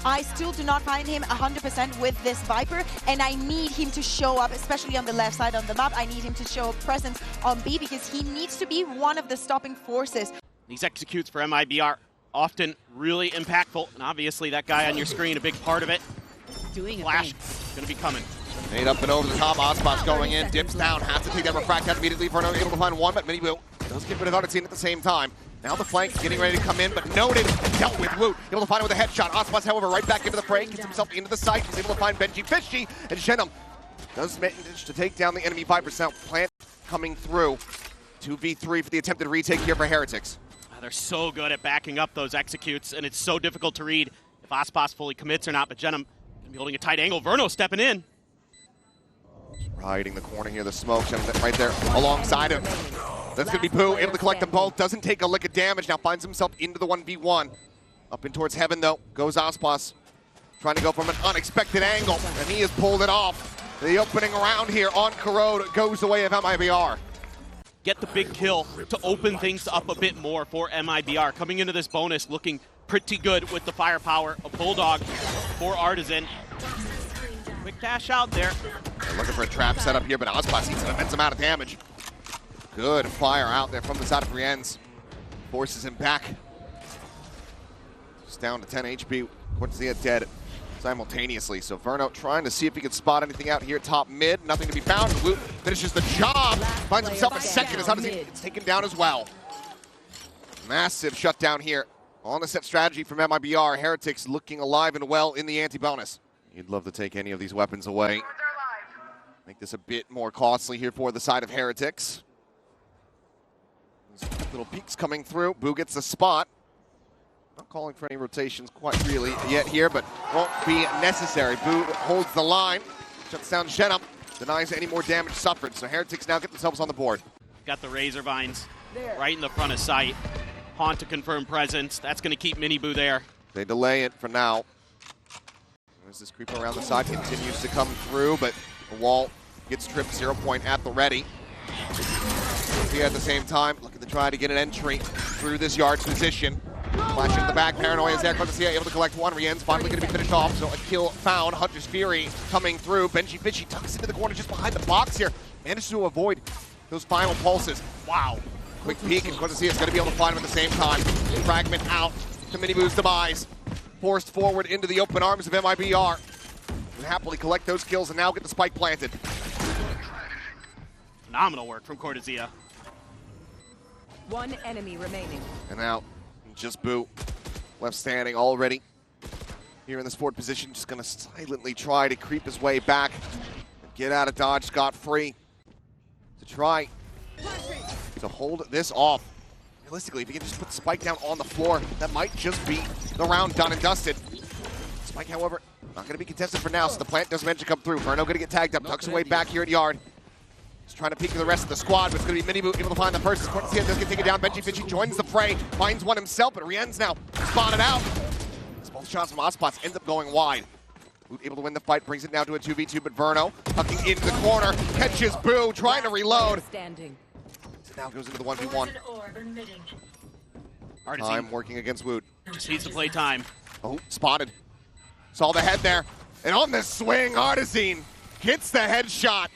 I still do not find him 100% with this Viper, and I need him to show up, especially on the left side of the map. I need him to show a presence on B because he needs to be one of the stopping forces. These executes for MIBR often really impactful, and obviously that guy on your screen, a big part of it. Flash gonna be coming. Made up and over the top, Ozpot's going in, dips down, has to take that refract out immediately. Verno able to find one, but MIBR does get rid of Artine at the same time. Now the flank getting ready to come in, but noted and dealt with Woot. Able to find it with a headshot. Ozpot's, however, right back into the fray, gets himself into the site. He's able to find Benji Fishy, and Shenum does manage to take down the enemy Vipers. Now Plant coming through. 2v3 for the attempted retake here for Heretics. They're so good at backing up those executes, and it's so difficult to read if Ozpot fully commits or not, but Shenum gonna be holding a tight angle. Verno stepping in. Riding the corner here, the smoke, Shenum right there alongside him. That's going to be Pooh, able to collect them both. Doesn't take a lick of damage. Now finds himself into the 1v1. Up in towards heaven, though, goes Ozpot. Trying to go from an unexpected angle, and he has pulled it off. The opening round here on Corrode goes the way of MIBR. Get the big kill to open things up a bit more for MIBR. Coming into this bonus looking pretty good with the firepower of Bulldog for Artisan. Quick dash out there. They're looking for a trap setup here, but Ozpot eats an immense amount of damage. Good fire out there from the side of Rienz. Forces him back. Just down to 10 HP. Cortezia dead simultaneously. So Verno trying to see if he can spot anything out here top mid. Nothing to be found. Woot finishes the job. Finds himself a second as Artisan gets taken down as well. Massive shutdown here on the set strategy from MIBR. Heretics looking alive and well in the anti-bonus. You'd love to take any of these weapons away. Make this a bit more costly here for the side of Heretics. Little peeks coming through. Boo gets the spot. Not calling for any rotations quite really yet here, but won't be necessary. Boo holds the line. Shuts down Shenum. Denies any more damage suffered. So Heretics now get themselves on the board. Got the Razor Vines right in the front of sight. Haunt to confirm presence. That's going to keep MIBR there. They delay it for now. As this creep around the side continues to come through, but the wall gets tripped. 0 point at the ready. Here at the same time, looking to try to get an entry through this yard's position. Flash in the back, Paranoia is there. Cortezia able to collect one. Rienz finally going to be finished off, so a kill found. Hunter's Fury coming through. Benji Fishy tucks into the corner just behind the box here. Manages to avoid those final pulses. Wow. Quick peek, and Cortezia is going to be able to find him at the same time. Fragment out to MIBR's demise. Forced forward into the open arms of MIBR. We happily collect those kills and now get the spike planted. Phenomenal work from Cortezia. One enemy remaining. And now, just Boo, left standing already. Here in this forward position, just gonna silently try to creep his way back. Get out of dodge scot-free. To try to hold this off. Realistically, if he can just put Spike down on the floor, that might just be the round done and dusted. Spike, however, not gonna be contested for now, so the plant does manage to come through. Verno gonna get tagged up, tucks away back here at yard. He's trying to peek the rest of the squad, but it's going to be MIBR able to find the person. Cortezia does get taken down. Benji Fishy joins the fray, finds one himself, but Rienz now spotted out. As both shots from Ozpot end up going wide. Woot able to win the fight, brings it now to a 2v2, but Verno tucking into the corner, catches Boo, trying to reload. So now goes into the 1v1. Time working against Woot. Just needs to play time. Oh, spotted. Saw the head there. And on this swing, Artisan gets the headshot.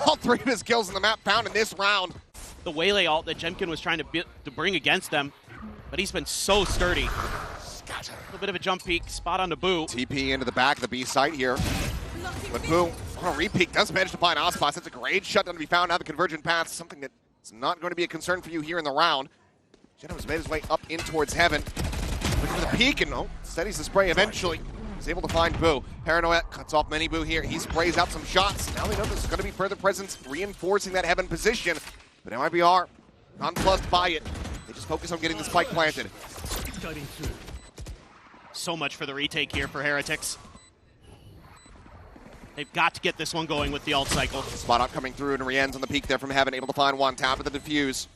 All three of his kills in the map found in this round. The Waylay ult that Jemkin was trying to bring against them, but he's been so sturdy. A little bit of a jump peek, spot on the Boo. TP into the back of the B site here. But Boo, on a repeat, does manage to find Ozpot. That's a great shutdown to be found now. The convergent path, something that's not going to be a concern for you here in the round. Jenham's made his way up in towards heaven. Looking for the peek, and steadies the spray eventually. He's able to find Boo. Paranoia cuts off MIBR here. He sprays out some shots. Now they know there's going to be further presence reinforcing that heaven position. But MIBR, nonplussed by it. They just focus on getting the spike planted. So much for the retake here for Heretics. They've got to get this one going with the ult cycle. Spot out coming through, and Rienz on the peak there from heaven, able to find one. Tap of the defuse.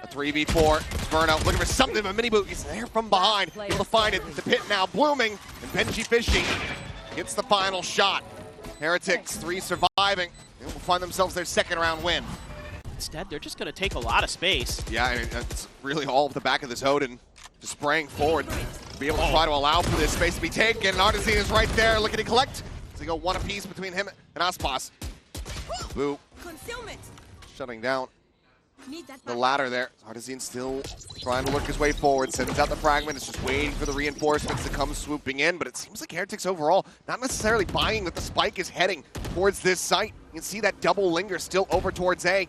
A 3v4. Verno looking for something, but MIBR is there from behind. Able to find it. The pit now blooming, and Benji Fishy gets the final shot. Heretics 3 surviving. They will find themselves their second round win. Instead, they're just going to take a lot of space. Yeah, it's really all off the back of this Odin, just spraying forward. to be able to try to allow for this space to be taken. And Artisan is right there looking to collect. So they go one apiece between him and Aspas. Boo. Shutting down the ladder there. Artisan still trying to work his way forward. Sends out the fragment. It's just waiting for the reinforcements to come swooping in. But it seems like Heretics overall not necessarily buying that the spike is heading towards this site. You can see that double linger still over towards A,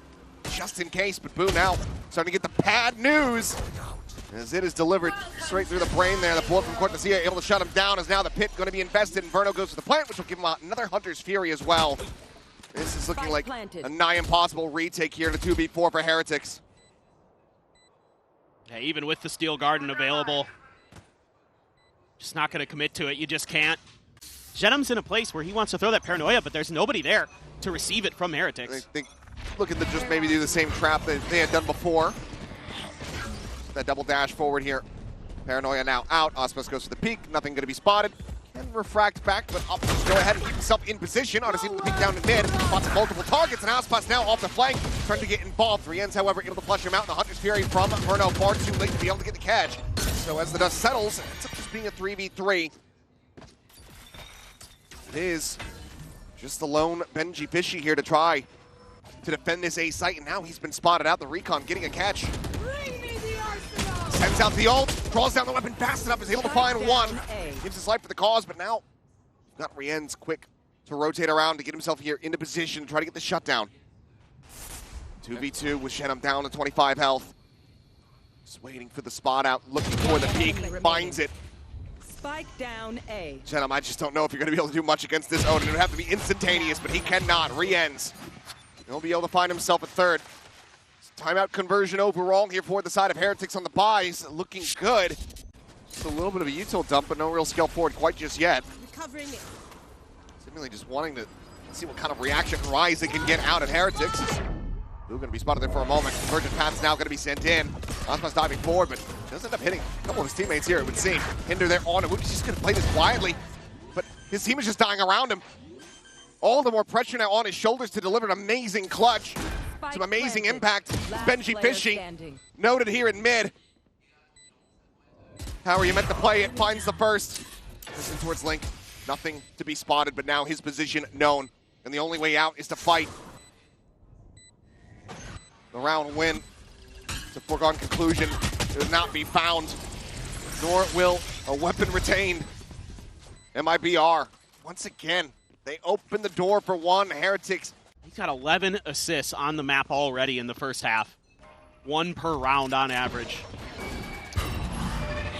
just in case. But Boo now starting to get the bad news as it is delivered straight through the brain there. The bullet from Cortesia able to shut him down as now the pit going to be invested. And Verno goes to the plant, which will give him another Hunter's Fury as well. This is looking like a nigh impossible retake here to 2v4 for Heretics. Yeah, even with the Steel Garden available, just not going to commit to it. You just can't. Genum's in a place where he wants to throw that Paranoia, but there's nobody there to receive it from Heretics. I think looking to just maybe do the same trap that they had done before. That double dash forward here. Paranoia now out. Aspas goes to the peak. Nothing going to be spotted. Can refract back, but Optimus go ahead and keep himself in position. Odyssey with the peek down in mid. Lots of multiple targets, and Aspas now off the flank, trying to get involved. Rien's, however, able to flush him out. And the Hunter's Fury from Verno far too late to be able to get the catch. So as the dust settles, it ends up just being a 3v3. It is just the lone Benji Fishy here to try to defend this A site, and now he's been spotted out. The recon getting a catch. Sends out the ult, draws down the weapon fast enough, is able to find one. Gives his life for the cause, but now got Rien's quick to rotate around to get himself here into position to try to get the shutdown. 2v2 with Shenum down to 25 health. Just waiting for the spot out, looking for the peak, finds it. Spike down A. Shenum, I just don't know if you're going to be able to do much against this Odin. It would have to be instantaneous, but he cannot. Rien's. He'll be able to find himself a third. Timeout conversion overall here for the side of Heretics on the buys. Looking good. Just a little bit of a util dump, but no real scale forward quite just yet. Recovering it. Seemingly just wanting to see what kind of reaction rise they can get out at Heretics. Boo going to be spotted there for a moment. Convergent path is now going to be sent in. Aspas diving forward, but does end up hitting a couple of his teammates here, it would seem. Hinder there on him. He's just going to play this quietly, but his team is just dying around him. All the more pressure now on his shoulders to deliver an amazing clutch. Some amazing impact. Benji Fishy noted here in mid. How are you meant to play it? Finds the first. Listen towards Link. Nothing to be spotted, but now his position known. And the only way out is to fight. The round win. It's a foregone conclusion. It will not be found. Nor will a weapon retained. MIBR. Once again, they open the door for one. Heretics. He's got 11 assists on the map already in the first half. 1 per round on average.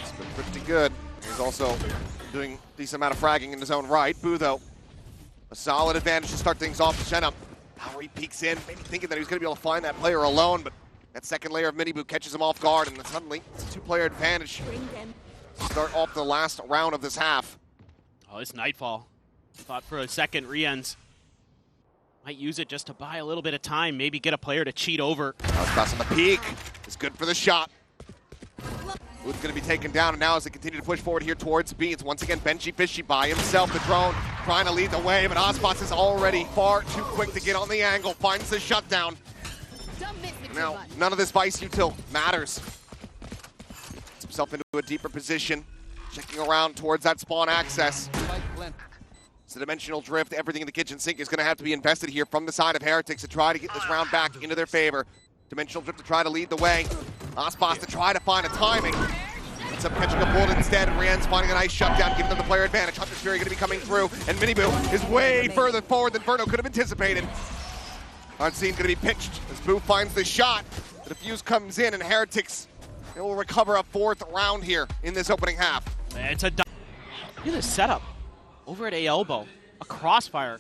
It's been pretty good. He's also doing a decent amount of fragging in his own right. Boo, though, a solid advantage to start things off. Shenum, how he peeks in, maybe thinking that he was going to be able to find that player alone, but that second layer of mini-Boo catches him off guard, and then suddenly it's a 2-player advantage to start off the last round of this half. Oh, it's Nightfall. Thought for a second, Rien's might use it just to buy a little bit of time, maybe get a player to cheat over. Cross on the peak. It's good for the shot. Wood's going to be taken down, and now as they continue to push forward here towards B, it's once again Benji Fishy by himself. The drone trying to lead the way, but Aspas is already far too quick to get on the angle. Finds the shutdown. Now, none of this Vice util matters. Gets himself into a deeper position. Checking around towards that spawn access. It's a dimensional drift. Everything in the kitchen sink is going to have to be invested here from the side of Heretics to try to get this round back into their favor. Dimensional drift to try to lead the way. Aspas to try to find a timing. Ends up catching a bullet instead, and Rien's finding a nice shutdown, giving them the player advantage. Hunter's Fury going to be coming through, and mini-Boo is way further forward than Verno could have anticipated. Unseen going to be pitched as Boo finds the shot. The defuse comes in, and Heretics will recover a 4th round here in this opening half. It's a look at this setup over at A elbow. A crossfire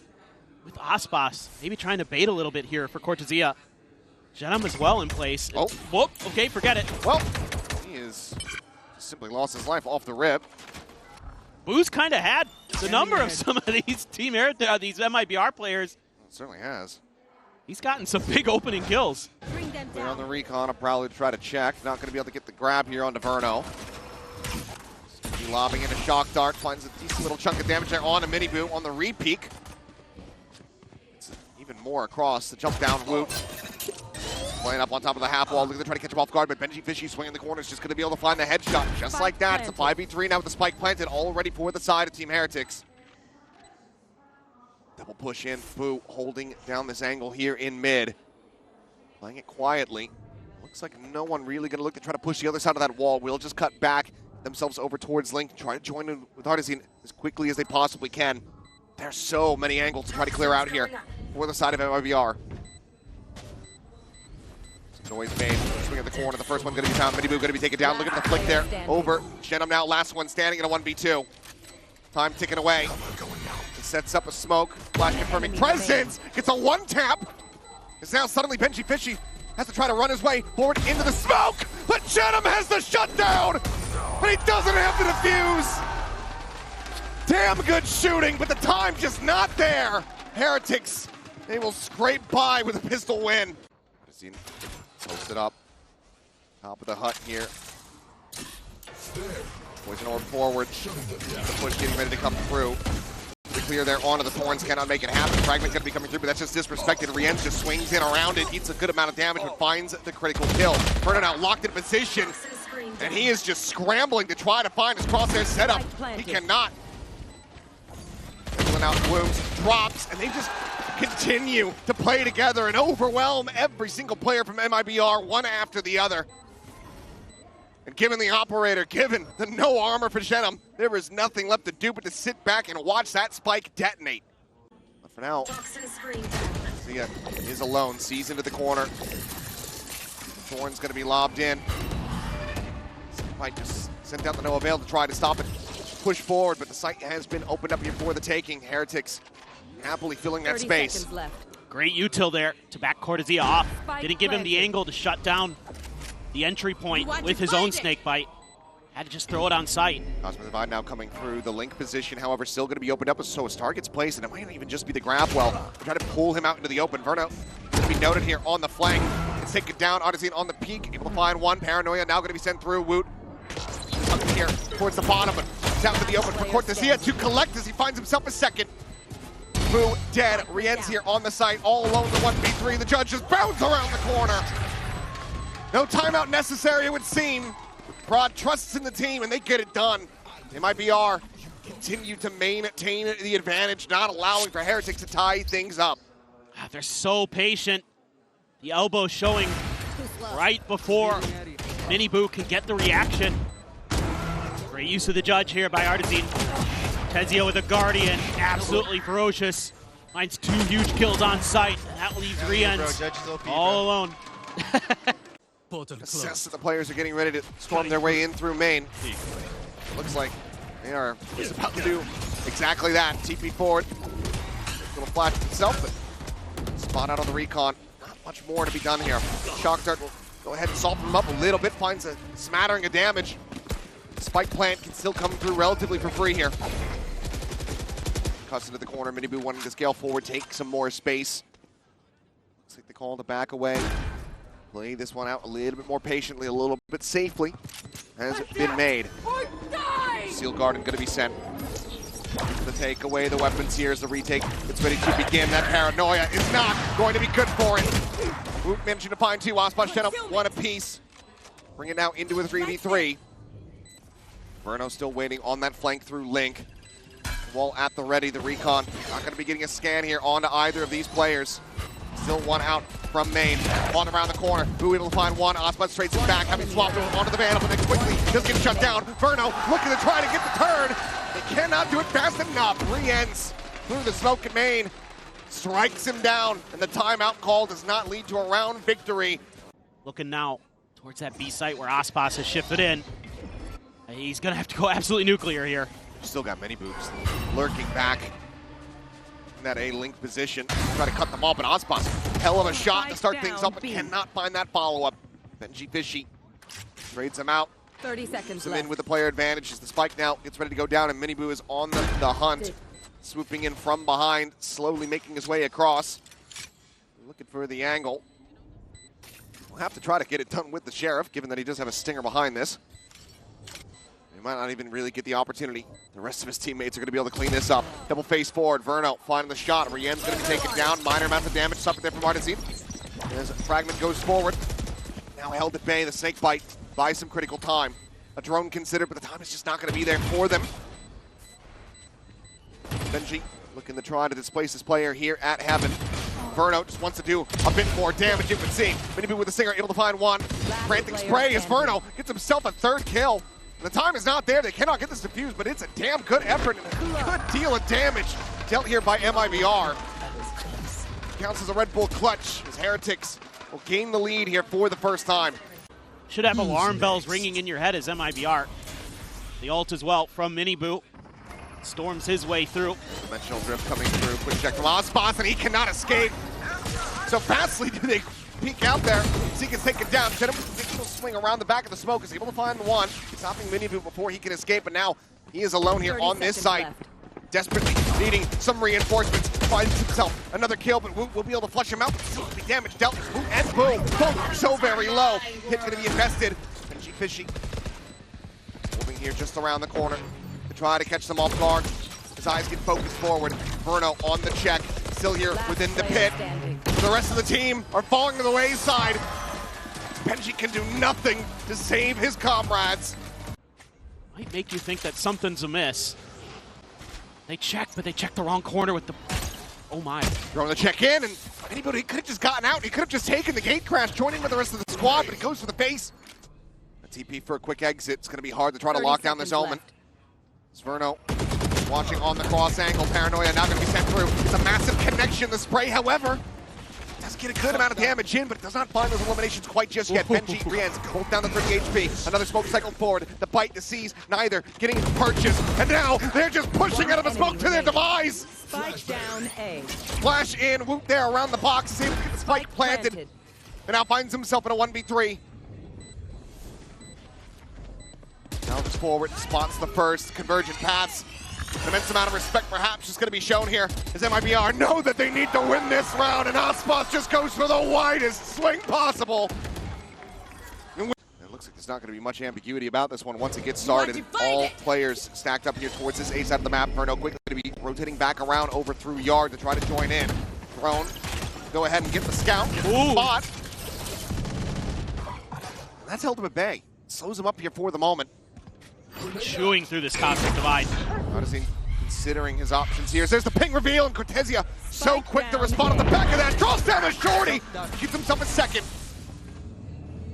with Aspas, maybe trying to bait a little bit here for Cortesia. Genum as well in place. Oh. Whoop, okay, forget it. Well, he is simply lost his life off the rip. Boo's kind of had the number of some of these these MIBR players. It certainly has. He's gotten some big opening kills. Clear on the recon, I'll probably try to check. Not going to be able to get the grab here onto Verno. Lobbing in a shock dart, finds a decent little chunk of damage there on a mini-Boo on the re-peek. It's even more across the jump down loop. Playing up on top of the half wall, looking to try to catch him off guard, but Benji Fishy swinging the corner is just going to be able to find the headshot. Just like that, it's a 5v3 now with the spike planted, all ready for the side of Team Heretics. Double push in, Boo holding down this angle here in mid. Playing it quietly. Looks like no one really going to look to try to push the other side of that wall. We'll just cut back themselves over towards Link, try to join in with Artisan as quickly as they possibly can. There's so many angles to try to clear out here for the side of MIBR. Noise made, swing at the corner, the first one going to be found, MIBR going to be taken down, look at the flick there, over, Shenum now, last one standing in a 1v2. Time ticking away, he sets up a smoke, flash confirming presence, gets a one-tap, it's now suddenly Benji Fishy has to try to run his way forward into the smoke, but Shenum has the shutdown, but he doesn't have the defuse. Damn good shooting, but the time just not there. Heretics, they will scrape by with a pistol win. Posted up, top of the hut here. Poison orb forward, the push getting ready to come through. To clear there onto the Thorns, cannot make it happen. Fragment's gonna be coming through, but that's just disrespected. Rienz just swings in around it, eats a good amount of damage, but finds the critical kill. Verno now locked in position, and he is just scrambling to try to find his crosshair setup. He cannot. Pulling out wounds, drops, and they just continue to play together and overwhelm every single player from MIBR, one after the other. And given the operator, given the no armor for Shenum, there is nothing left to do but to sit back and watch that spike detonate. But for now, Zia is alone, sees into the corner. Thorn's gonna be lobbed in. Might just sent out the no avail to try to stop it. Push forward, but the site has been opened up here for the taking. Heretics happily filling that space. Great util there to backcourt Zia off. Didn't give him the angle to shut down the entry point with his own snake bite. Had to just throw it on sight. Cosmic Divide now coming through the Link position, however, still going to be opened up so his target's placed, and it might not even just be the grab well. Try to pull him out into the open. Verno going to be noted here on the flank. Let's take it down. Odyssey on the peak, able to find one. Paranoia now going to be sent through. Woot up here towards the bottom, but down to the open for Cortesia to collect as he finds himself a second. Boo dead. Rienz here on the site, all alone in the 1v3. The judge just bounds around the corner. No timeout necessary, it would seem. Broad trusts in the team, and they get it done. MIBR continue to maintain the advantage, not allowing for Heretics to tie things up. They're so patient. The elbow showing right before MIBR can get the reaction. Great use of the judge here by Artisan. Tezio with a Guardian, absolutely ferocious. Finds 2 huge kills on site, and that leaves Rienz all alone. Assess that the players are getting ready to storm their way in through main. Looks like they are just about to do exactly that. TP forward. Little flash himself, but spot out on the recon. Not much more to be done here. Shock Dart will go ahead and soften him up a little bit, finds a smattering of damage. Spike plant can still come through relatively for free here. Cuts into the corner, MIBR wanting to scale forward, take some more space. Looks like they call to back away. Play this one out a little bit more patiently, a little bit safely. Has been made. Seal Garden going to be sent. To take away the weapons here as the retake gets ready to begin. That Paranoia is not going to be good for it. Woot managing to find 2. Ospa Shenum, 1 apiece. Bring it now into a 3v3. Verno still waiting on that flank through Link. Wall at the ready, the recon. Not going to be getting a scan here onto either of these players. Still one out from main. On around the corner. Boo able to find one. Ospa straights it back, having swapped onto the vandal, but then quickly just get shut down. Verno looking to try to get the turn. They cannot do it fast enough. Rienz through the smoke at main. Strikes him down, and the timeout call does not lead to a round victory. Looking now towards that B site where Aspas has shifted in. He's going to have to go absolutely nuclear here. Still got many boobs lurking back in that A-Link position. Try to cut them off, but Aspas, hell of a shot to start things up, but cannot find that follow-up. Benji Fishy trades him out. 30 seconds Some left. in with the player advantage as the spike now gets ready to go down, and MIBR is on the hunt. Swooping in from behind, slowly making his way across. Looking for the angle. We'll have to try to get it done with the Sheriff, given that he does have a stinger behind this. He might not even really get the opportunity. The rest of his teammates are going to be able to clean this up. Double face forward, Verno finding the shot. Rien's going to be taken down. Minor amount of damage suffered there from Artisan. As Fragment goes forward. Now held at bay, the snake bite buys some critical time. A drone considered, but the time is just not going to be there for them. Benji looking to try to displace his player here at Heaven. Verno just wants to do a bit more damage, it would seem. MIBR with the Singer able to find one. Frantic spray as Verno gets himself a third kill. The time is not there, they cannot get this defused, but it's a damn good effort and a good deal of damage dealt here by MIBR. Counts as a Red Bull clutch as Heretics will gain the lead here for the first time. Should have alarm bells ringing in your head as MIBR. The ult as well from MIBR. Storms his way through. Dimensional drift coming through. Quick check from Ozboss, and he cannot escape. So fastly do they peek out there. Zeke is taken down. Gentleman will swing around the back of the smoke. Is able to find one. Stopping MIBR before he can escape, but now he is alone here on this site. Desperately needing some reinforcements. Finds himself another kill, but Woot will be able to flush him out. Still be damage dealt. Woot and Boom, both so very low. Hit's going to be invested. Benji Fishy moving here just around the corner to try to catch them off guard. His eyes get focused forward. Verno on the check, still here within the pit. The rest of the team are falling to the wayside. Benji can do nothing to save his comrades. Might make you think that something's amiss. They check, but they check the wrong corner with the... Oh my. Throwing the check in, and anybody could have just gotten out. He could have just taken the gate crash, joining with the rest of the squad, but he goes for the base. A TP for a quick exit. It's going to be hard to try to lock down this element. Verno watching on the cross angle. Paranoia now going to be sent through. It's a massive connection. The spray, however, does get a good amount of damage in, but it does not find those eliminations quite just yet. Benji re-ends, both down to 30 HP. Another smoke cycle forward. The bite to seize, neither getting purchased. And now they're just pushing out of the smoke to their demise. Spike down A. Flash in, Woot there around the box, is able to get the spike planted. And now finds himself in a 1v3. Now just forward, spots the first, convergent pass. An immense amount of respect perhaps is going to be shown here as MIBR know that they need to win this round, and Ozboss just goes for the widest swing possible. It looks like there's not going to be much ambiguity about this one once it gets started. All players stacked up here towards this A side of the map. Verno quickly to be rotating back around over through yard to try to join in. Drone, go ahead and get the scout. Spot. And that's held him at bay. Slows him up here for the moment. Chewing through this cosmic divide. Odyssey considering his options here. There's the ping reveal, and Cortesia so quick to respond on the back of that. Draws down the shorty. Keeps himself a second.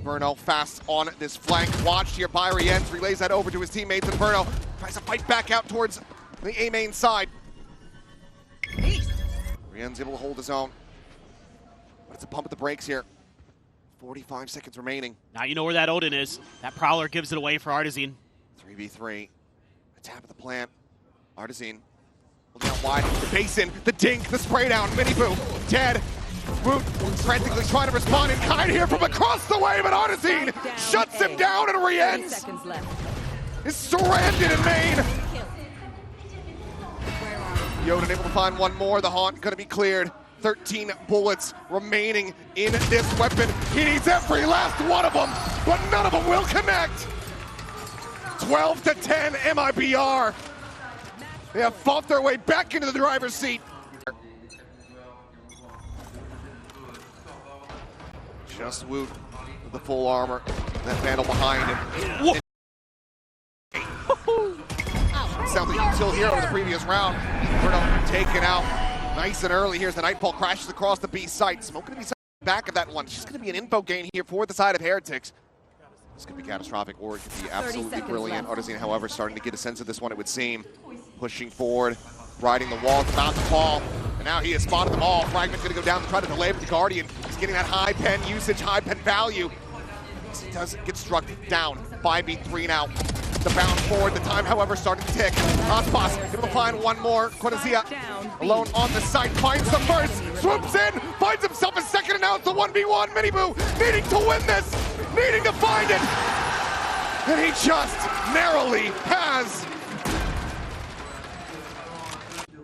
Verno fast on this flank. Watched here by Rienz. Relays that over to his teammates, and Verno tries to fight back out towards the A main side. Rienz able to hold his own. But it's a pump at the brakes here. 45 seconds remaining. Now you know where that Odin is. That Prowler gives it away for Artesian. 3v3. A tap at the plant. Artesian looking out wide. The basin, the dink, the spray down. MIBR dead. Woot frantically trying to respond in kind here from across the way, but Artesian shuts him down, and Rienz is stranded in main. Yoden able to find one more. The haunt going to be cleared. 13 bullets remaining in this weapon. He needs every last one of them, but none of them will connect. 12 to 10, MIBR. They have fought their way back into the driver's seat. Just Woot with the full armor. That Vandal behind him. Sounds like you still here over the previous round. Verno taken out nice and early. Here's the Nightfall, crashes across the B site. Smoke going to be back of that one. It's just going to be an info gain here for the side of Heretics. This could be catastrophic, or it could be absolutely brilliant. Artesian, however, starting to get a sense of this one, it would seem. Pushing forward, riding the wall, it's about to fall. And now he has spotted them all. Fragment's going to go down to try to delay, but the Guardian is getting that high pen usage, high pen value. He does get struck down. 5v3 now. The bound forward, the time, however, starting to tick. Ozboss able to find one more. Cortesia alone on the site, finds the first, swoops in, finds himself a second, and now it's a 1v1. MIBR needing to win this, needing to find it. And he just narrowly has.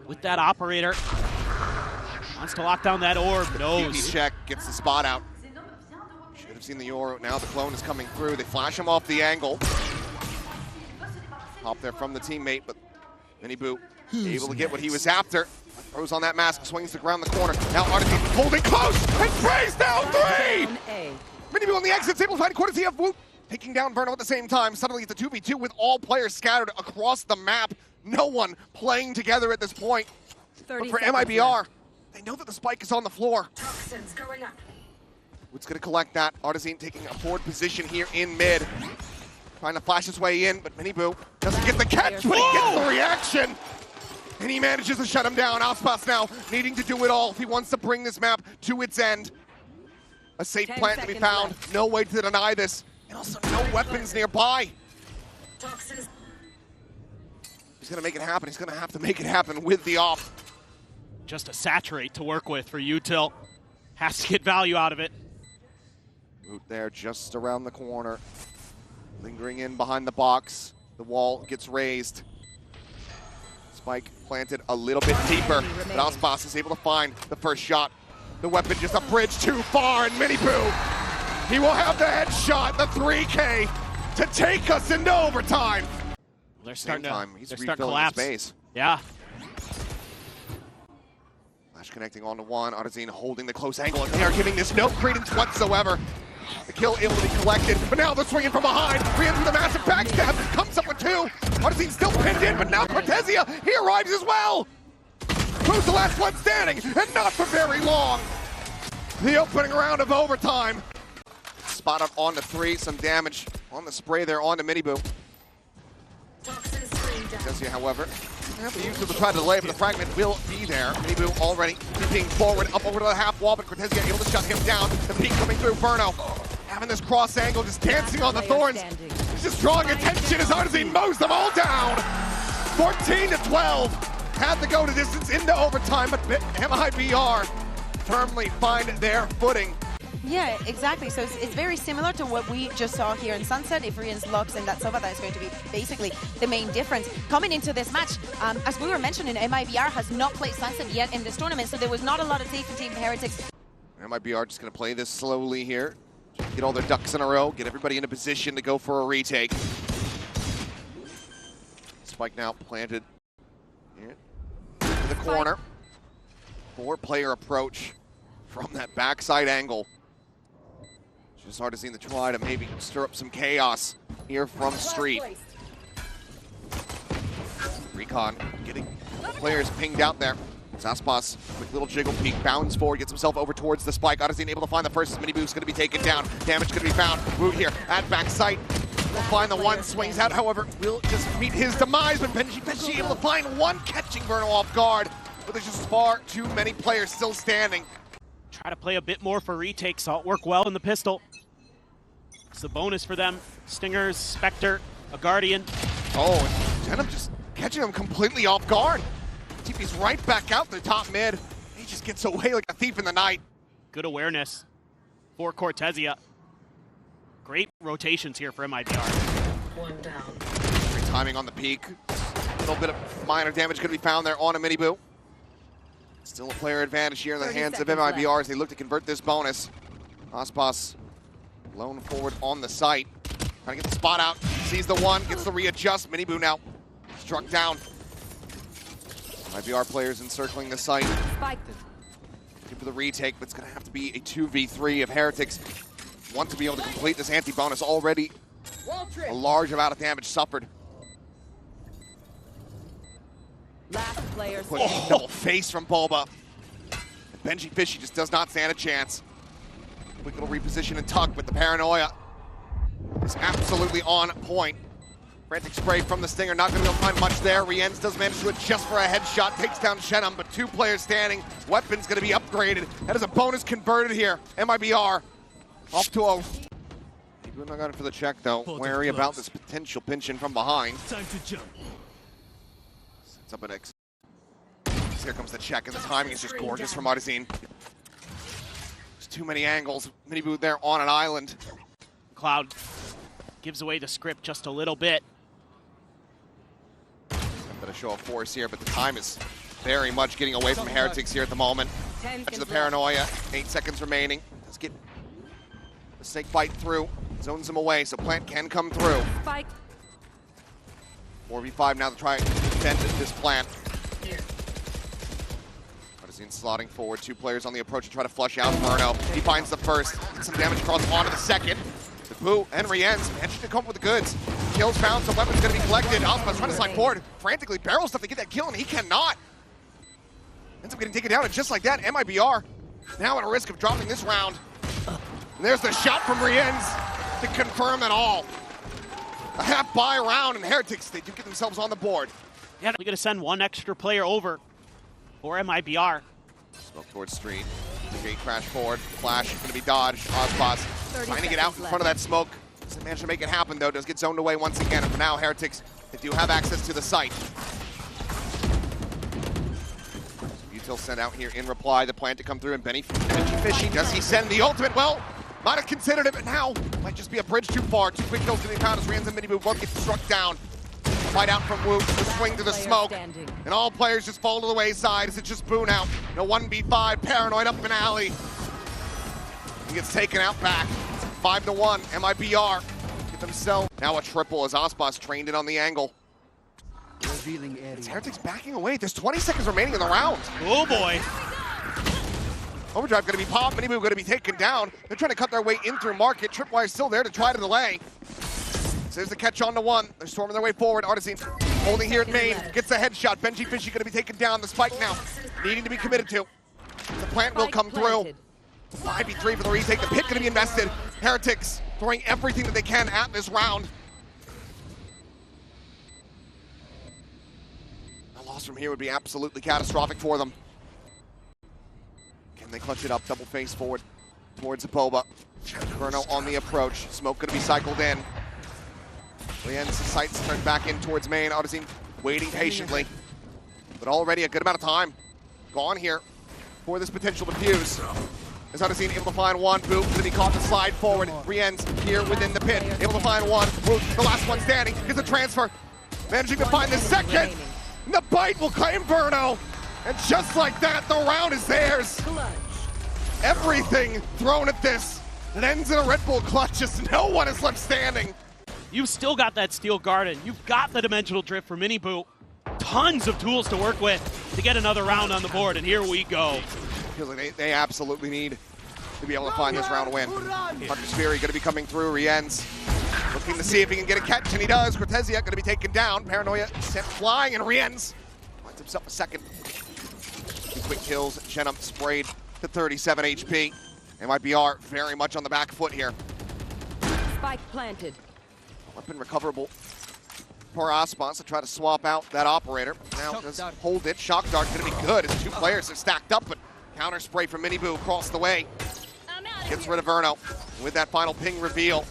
With that operator, wants to lock down that orb, knows. Check, gets the spot out. Should have seen the Euro. Now the clone is coming through. They flash him off the angle. Hop there from the teammate, but Miniboo able to get what he was after. Throws on that mask, swings around the corner. Now Artisan holding close and sprays down 3! Down A. Miniboo on the exit, able to find courtesy of Woot. Taking down Verno at the same time. Suddenly it's a 2v2 with all players scattered across the map. No one playing together at this point. 30 But for seconds MIBR, left. they know that the spike is on the floor. Toxins going up. Woot's going to collect that. Artisan taking a forward position here in mid. Trying to flash his way in, but Miniboo doesn't get the catch, but he gets the reaction. And he manages to shut him down. Aspas now needing to do it all if he wants to bring this map to its end. A safe 10 plant to be seconds found. left. No way to deny this. And also no weapons nearby. Toxins. He's going to make it happen. He's going to have to make it happen with the op. Just a saturate to work with for Util. Has to get value out of it. Woot there just around the corner. Lingering in behind the box. The wall gets raised. Spike planted a little bit deeper, but Aspas is able to find the first shot. The weapon just a bridge too far, and Miniboo, he will have the headshot, the 3K, to take us into overtime. They're Same starting to, time, he's they're starting to refilling collapse. space. Yeah. Flash connecting onto one, Artisan holding the close angle, and they are giving this no credence whatsoever. The kill able to be collected, but now they're swinging from behind. Re-ends with a massive backstab, comes up with 2. Artisan still pinned in, but now Cortezia, he arrives as well. Who's the last one standing? And not for very long. The opening round of overtime. Spot up onto 3, some damage on the spray there onto Miniboo. Toxins screen down. Cortezia, however, have the use of the try to delay, but the fragment will be there. Miniboo already leaping forward, up over to the half wall, but Cortezia able to shut him down. The peek coming through, Verno having this cross angle, just dancing on the thorns. He's just drawing attention as Artisan mows them all down. 14-12. Had to go to distance into overtime, but MIBR firmly find their footing. Yeah, exactly. So it's very similar to what we just saw here in Sunset. If Rian's locks in that Sova, that is going to be basically the main difference. Coming into this match, as we were mentioning, MIBR has not played Sunset yet in this tournament, so there was not a lot of safety in Heretics. MIBR just going to play this slowly here. Get all their ducks in a row, get everybody in a position to go for a retake. Spike now planted here to the corner. 4-player approach from that backside angle. Just hard to see the try to maybe stir up some chaos here from Street. Recon getting players pinged out there. Aspas, quick little jiggle peek, bounds forward, gets himself over towards the spike. Artisan able to find the first. Miniboo's going to be taken down. Damage going to be found. Woot here at backside. Will find the one, swings out, however, will just meet his demise, but Benji able to find one, catching Verno off guard. But there's just far too many players still standing. Try to play a bit more for retakes. Saw it work well in the pistol. It's a bonus for them. Stingers, Spectre, a Guardian. Oh, and Denim just catching him completely off guard. TP's right back out the top mid. He just gets away like a thief in the night. Good awareness for Cortezia. Great rotations here for MIBR. One down. Great timing on the peak. A little bit of minor damage could be found there on a Miniboo. Still a player advantage here in the hands of MIBR as they look to convert this bonus. Aspas lone forward on the site. Trying to get the spot out. Sees the one, gets the readjust. Miniboo now struck down. MIBR players encircling the site. Give for the retake, but it's going to have to be a 2v3 if Heretics want to be able to complete this anti-bonus. Already a large amount of damage suffered. Last player Double face from Bulba. Benji Fishy just does not stand a chance. Quick little reposition and tuck, but the paranoia is absolutely on point. Frantic spray from the Stinger, not going to be able to find much there. Rienz does manage to adjust for a headshot, takes down Shenum, but 2 players standing. Weapon's going to be upgraded. That is a bonus converted here. MIBR off to a... We're not going for the check, though. Wary about this potential pinch in from behind. Time to jump. Sets up an X. Here comes the check, and the timing is just gorgeous from Artisan. There's too many angles. Miniboo there on an island. Cloud gives away the script just a little bit. Bit of show of force here, but the time is very much getting away from Heretics here at the moment. That's the paranoia. 8 seconds remaining. Let's get the snake bite through. Zones him away, so Plant can come through. Spike. 4v5 now to try defend this plant. Here. Artisan slotting forward, 2 players on the approach to try to flush out Verno. He finds the first, some damage across onto the second. The Boo and Rienz managed to come up with the goods. Kills found, some weapons gonna be collected. Ospa's trying to slide forward, frantically barrel stuff to get that kill, and he cannot. Ends up getting taken down, and just like that, MIBR now at a risk of dropping this round. And there's the shot from Rienz to confirm it all. A half-buy round, and Heretics, they do get themselves on the board. Yeah, we're going to send one extra player over for MIBR. Smoke towards street. The gate crash forward. Flash going to be dodged. Ozpos trying to get out in front of that smoke. Doesn't manage to make it happen, though. Does get zoned away once again. And for now, Heretics, they do have access to the site. Util sent out here in reply. The plan to come through, and Benji Fishy. Does he send the ultimate? Well, might have considered it, but now might just be a bridge too far. 2 quick kills to the pound as Rienz and MIBR both get struck down. Fight out from Wu, the swing to the smoke. And all players just fall to the wayside as it's just Boo now. No 1v5, Paranoid up an alley. He gets taken out back. 5-1, MIBR get themselves. Now a triple as Ospas trained in on the angle. It's Heretics backing away. There's 20 seconds remaining in the round. Oh boy. Overdrive gonna be popped, MIBR gonna be taken down. They're trying to cut their way in through market. Tripwire still there to try to delay. So there's the catch on to 1. They're storming their way forward. Artisan holding here at main. Gets the headshot. Benji Fishy gonna be taken down. The spike now needing to be committed to. The plant will come through. 5v3 for the retake. The pit gonna be invested. Heretics throwing everything that they can at this round. A loss from here would be absolutely catastrophic for them. Can they clutch it up? Double face forward towards Apoba. Verno on the approach. Smoke gonna be cycled in. Rienz's sights turned back in towards main. Artisan waiting patiently. But already a good amount of time gone here for this potential defuse. As Artisan able to find one. Boo gonna be caught to slide forward. Rienz here within the pit. Able to find one. Boo, the last one standing. Gets a transfer. Managing to find the second. And the bite will claim Verno. And just like that, the round is theirs. Everything thrown at this. It ends in a Red Bull clutch as no one is left standing. You've still got that Steel Garden. You've got the Dimensional Drift for MIBR. Tons of tools to work with to get another round on the board, and here we go. Feels like they absolutely need to be able to find this round win. Hunter's Fury going to be coming through. Rienz looking to see if he can get a catch, and he does. Cortesia going to be taken down. Paranoia sent flying, and Rienz finds himself a second. 2 quick kills. Shenum sprayed to 37 HP. MIBR very much on the back foot here. Spike planted. Weapon recoverable for Ospas to try to swap out that operator. Now does hold it. Shock Dart going to be good as 2 players are stacked up, but counter spray from MIBR across the way. Gets rid of Verno with that final ping reveal.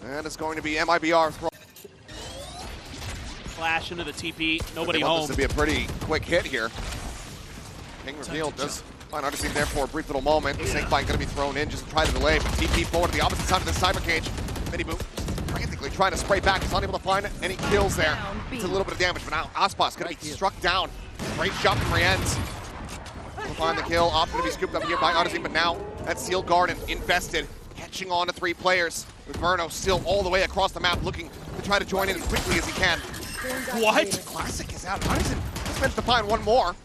And it's going to be MIBR. Flash into the TP, nobody They want home. this to be a pretty quick hit here. Ping reveal does find Artisan there for a brief little moment. Snakebite going to be thrown in just to try to delay, but TP forward to the opposite side of the cyber cage. MIBR frantically trying to spray back. He's not able to find any kills there. It's a little bit of damage, but now Ospas going to be struck down. Great shot from Rienz. Will find the kill. Opt to be scooped up here by Artisan, but now that Steel Garden invested, catching on to 3 players. With Verno still all the way across the map, looking to try to join in as quickly as he can. What? Classic is out. Artisan just managed to find one more.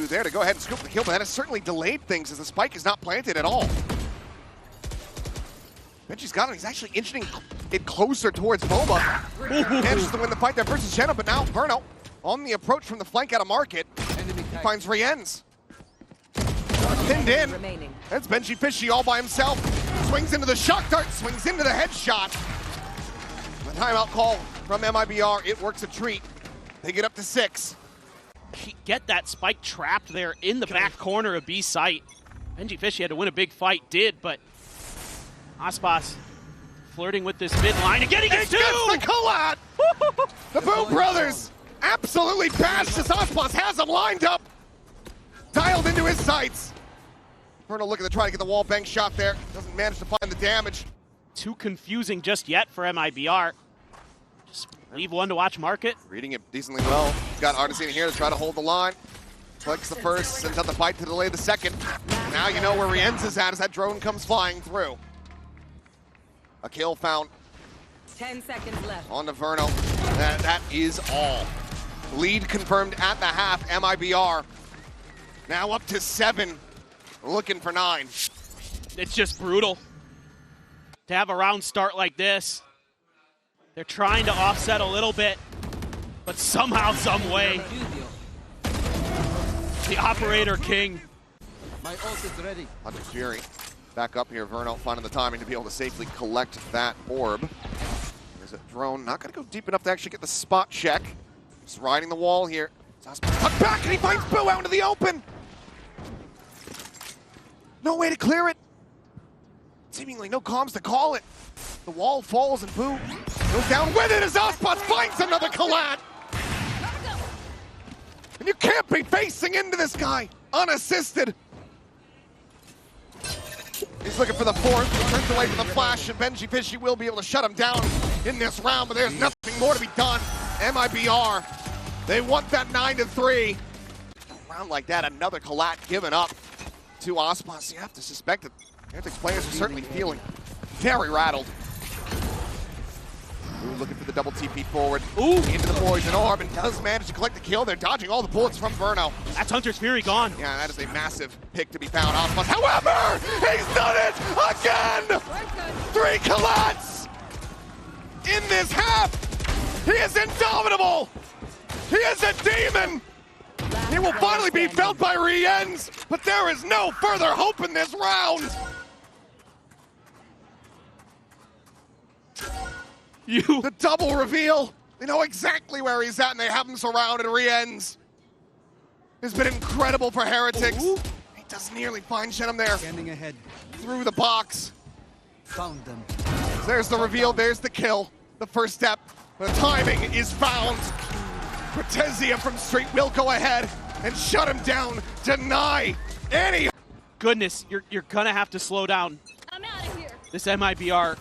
There to go ahead and scoop the kill, but that has certainly delayed things as the spike is not planted at all. Benji's got him. He's actually inching it closer towards Boba. Manages to win the fight there versus Jenna, but now Verno on the approach from the flank out of market. He finds Rienz. Pinned in. That's Benji Fishy all by himself. Swings into the shock dart, swings into the headshot. The timeout call from MIBR. It works a treat. They get up to 6. Get that spike trapped there in the back corner of B site. Benji Fishy had to win a big fight, but Ospas flirting with this mid line and getting it too! The collab! The Boo brothers absolutely bashed as Ospas has him lined up. Dialed into his sights. Verno looking to try to get the wall bang shot there. Doesn't manage to find the damage. Too confusing just yet for MIBR. Just leave one to watch market. Reading it decently well. He's got Artisan here to try to hold the line. Clicks the first, sends out the fight to delay the second. Now you know where Rienz is at as that drone comes flying through. A kill found. 10 seconds left. On to Verno. That is all. Lead confirmed at the half, MIBR. Now up to 7, looking for 9. It's just brutal to have a round start like this. They're trying to offset a little bit, but somehow, some way, the Operator King. My ult is ready. Hunter Fury back up here. Verno finding the timing to be able to safely collect that orb. There's a drone, not gonna go deep enough to actually get the spot check. Just riding the wall here. Tucked back and he finds Boo out into the open. No way to clear it. Seemingly no comms to call it. The wall falls and Boo goes down with it as Ospas finds another collat. And you can't be facing into this guy unassisted. He's looking for the fourth. He turns away from the flash, and Benji Fishy will be able to shut him down in this round, but there's nothing more to be done. MIBR, they want that 9-3. A round like that, another collat given up to Ospas. You have to suspect that Heretics players are certainly feeling very rattled. Ooh, looking for the double TP forward. Ooh, into the poison orb, and does manage to collect the kill. They're dodging all the bullets from Verno. that's Hunter's Fury gone. Yeah, that is a massive pick to be found. Ospas, however, he's done it again! 3 collats in this half. He is indomitable. He is a demon. He will finally be felt by Riens, but there is no further hope in this round. The double reveal. They know exactly where he's at, and they have him surrounded. Riens has been incredible for Heretics. Ooh. He does nearly find Shenum there Scanning ahead. through the box. Found them. There's the reveal, there's the kill. The first step, the timing is found. Cortezia from Street will go ahead and shut him down, deny any. Goodness, you're gonna have to slow down I'm out of here. this MIBR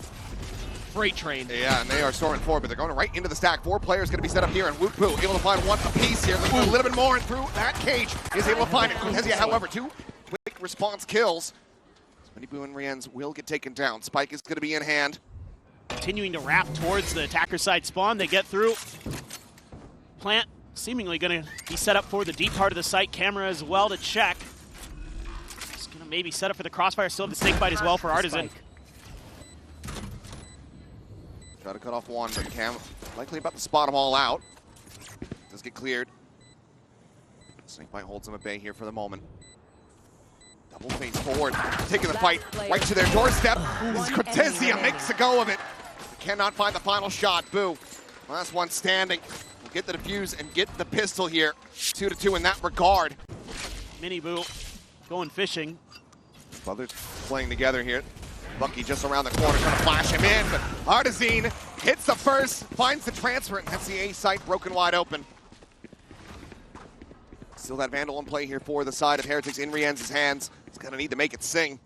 freight train. Yeah, and they are storming forward, but they're going right into the stack. 4 players going to be set up here, and Woot Poo able to find one apiece here. Looking for a little bit more, and through that cage is able to find it. Cortezia, however, 2 quick response kills. Smitty Boo and Riens will get taken down. Spike is going to be in hand. Continuing to wrap towards the attacker side spawn. They get through. Plant seemingly going to be set up for the deep part of the site. Camera as well to check. Just going to maybe set up for the crossfire. Still have the snake bite as well for Artisan. Try to cut off one, but Cam likely about to spot them all out. Does get cleared. Snakebite holds him at bay here for the moment. Double face forward, taking the fight right to their doorstep. As Cortezia makes a go of it. Cannot find the final shot. Boo, last one standing. Will get the defuse and get the pistol here. 2-2 in that regard. Mini Boo going fishing. Brothers playing together here. Bucky just around the corner trying to flash him in, but Artisan hits the first, finds the transfer, and that's the A site broken wide open. Still that Vandal in play here for the side of Heretics in Riens' hands. He's gonna need to make it sing.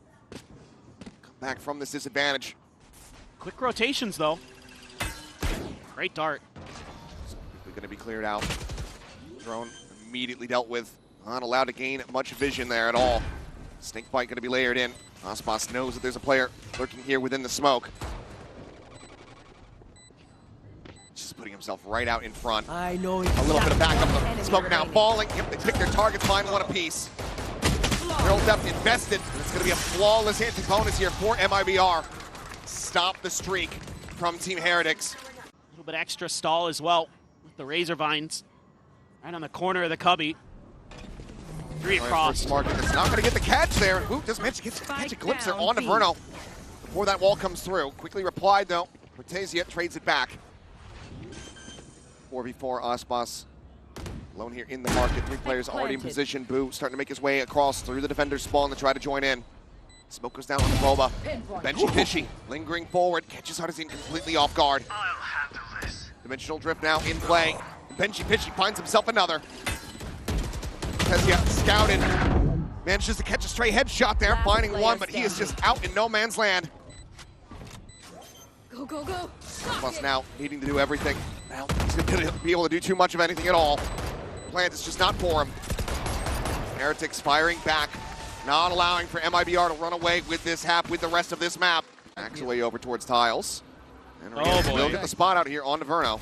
Come back from this disadvantage. Quick rotations though. Great dart. We're gonna be cleared out. Drone immediately dealt with. Not allowed to gain much vision there at all. Snakebite gonna be layered in. Ospas knows that there's a player lurking here within the smoke. Just putting himself right out in front. I know it. A little bit of backup. The smoke now falling. Yep, they pick their targets, find one apiece. Neural depth invested. It's going to be a flawless anti-bonus here for MIBR. Stop the streak from Team Heretics. A little bit extra stall as well with the Razor Vines. Right on the corner of the cubby. 3 across. It's not going to get the catch there. Ooh, just managed to catch a glimpse there onto Verno before that wall comes through. Quickly replied though. Cortezia trades it back. 4v4 Ospas. Alone here in the market. 3 players already in position. Boo starting to make his way across through the defender's spawn to try to join in. Smoke goes down on the Boba. Benji Fishy lingering forward. Catches Artisan completely off guard. I'll handle this. Dimensional drift now in play. Benji Fishy finds himself another. Cortezia scouted. Manages to catch a stray headshot there, finding one, but he is just out in no man's land. Go, go, go. Plus now needing to do everything. Now he's going to be able to do too much of anything at all. Plant is just not for him. Heretics firing back, not allowing for MIBR to run away with this half, with the rest of this map. Backs away over towards Tiles. And Oh, boy. will get the spot out here on Verno.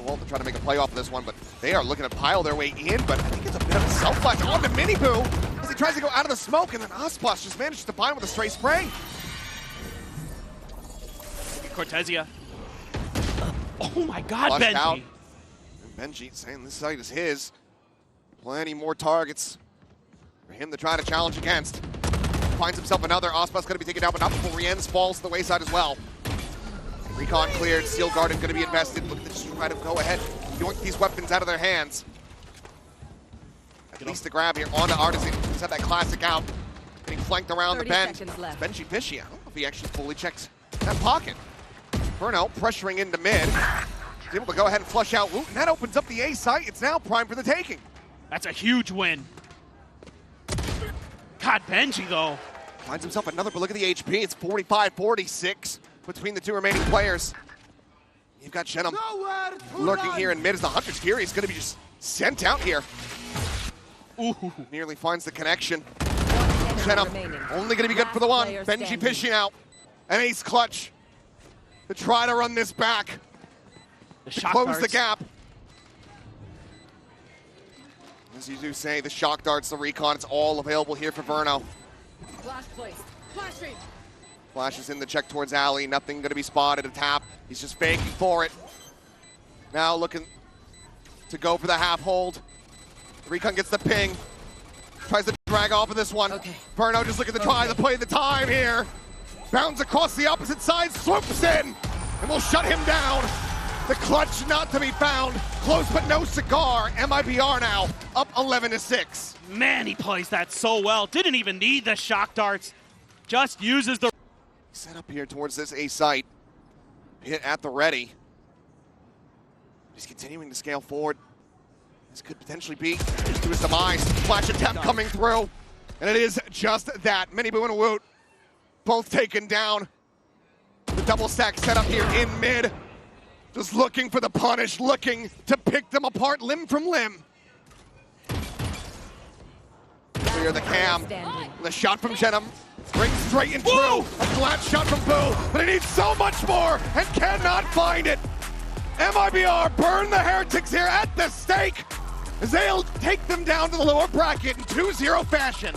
Walton trying to make a play off of this one, but they are looking to pile their way in, but I think it's a bit of a self-flash on the Miniboo as he tries to go out of the smoke, and then Osplash just manages to find with a stray spray. Cortezia. Oh my god, Flushed Benji. out. And Benji saying this site is his. Plenty more targets for him to try to challenge against. Finds himself another. Osplash going to be taken down, but not before Rienz falls to the wayside as well. Recon cleared, Steel Garden going to be invested. Look at this, try to go ahead, yoink these weapons out of their hands. At least the grab here onto Artisan. He's had that classic out. Getting flanked around the bend. Benji Fishy, I don't know if he actually fully checks that pocket. Burnout pressuring into mid. He's able to go ahead and flush out Woot, and that opens up the A site. It's now prime for the taking. That's a huge win. God, Benji though. Finds himself another, but look at the HP. It's 45-46 between the two remaining players. You've got Shenum lurking here in mid as the Hunter's Fury is going to be just sent out here. Ooh. Nearly finds the connection. Shenum only going to be good for the one. Benji fishing out. An ace clutch to try to run this back. The To shock close darts. the gap. As you do say, the shock darts, the recon, it's all available here for Verno. Flash placed. Flash stream. Flashes in the check towards Alley. Nothing going to be spotted. A tap. He's just faking for it. Now looking to go for the half hold. Recon gets the ping. Tries to drag off of this one. Okay. Verno just looking to try to play the time here. Bounds across the opposite side. Swoops in. And will shut him down. The clutch not to be found. Close but no cigar. MIBR now up 11-6. Man, he plays that so well. Didn't even need the shock darts. Just uses the... Set up here towards this A site. Hit at the ready. He's continuing to scale forward. This could potentially be to his demise. Flash attempt coming through. And it is just that. Miniboo and Woot both taken down. The double stack set up here in mid. Just looking for the punish, looking to pick them apart limb from limb. Clear the cam. The shot from Shenum rings straight and true. A flat shot from Boo, but he needs so much more and cannot find it. MIBR burn the Heretics here at the stake as they'll take them down to the lower bracket in 2-0 fashion.